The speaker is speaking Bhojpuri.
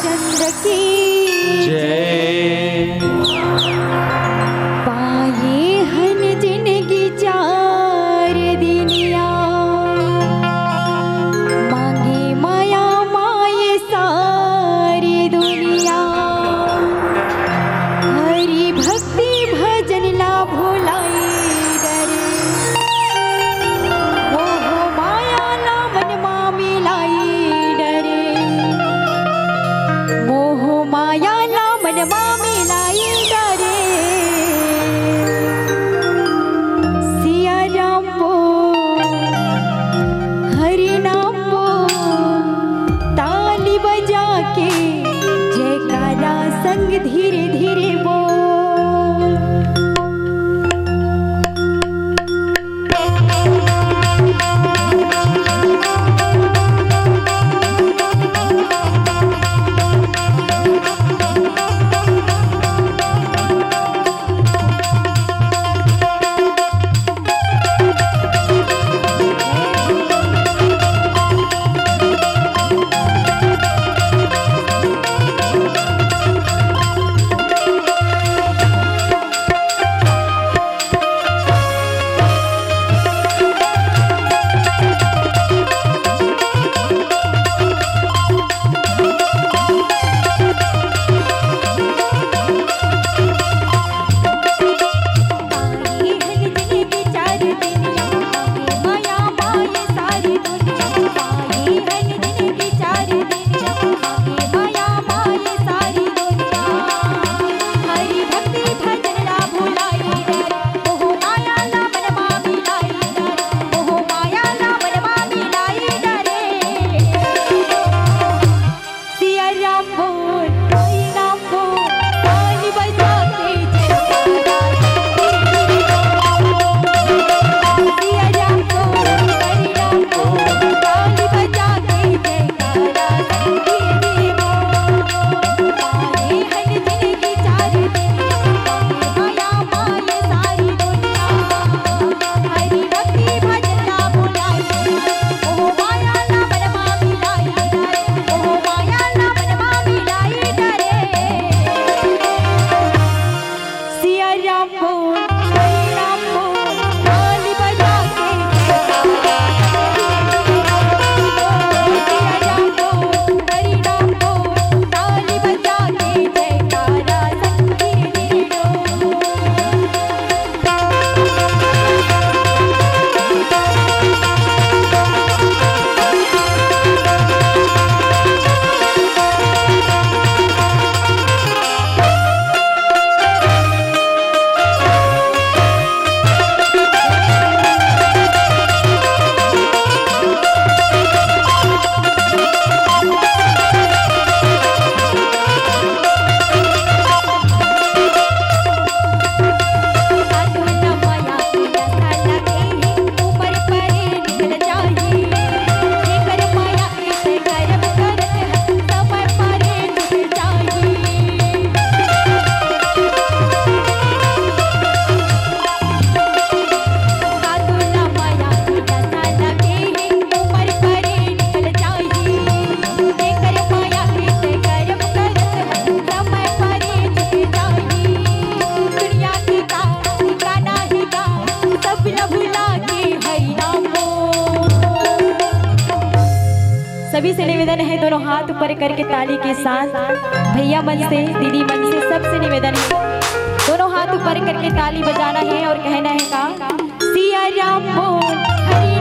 रामचंद्र की जय। पाए हन जिनगी चार दिनिया, मांगे माया माए सारी दुनिया। हरि भक्ति भजन ला भुलाई डरे, मोह माया ला मन मा मिलाई डरे। मोह माया ला मन मा मिलाई डरे। सिया राम बोल, हरि नाम बोल, ताली बजा के जयकारा संग धीरे धीरे बोल। सभी से निवेदन है दोनों हाथ ऊपर करके ताली के साथ, भैया मन से दीदी मन से सबसे निवेदन है दोनों हाथ ऊपर करके ताली बजाना है और कहना है का सिया राम बोल, हरि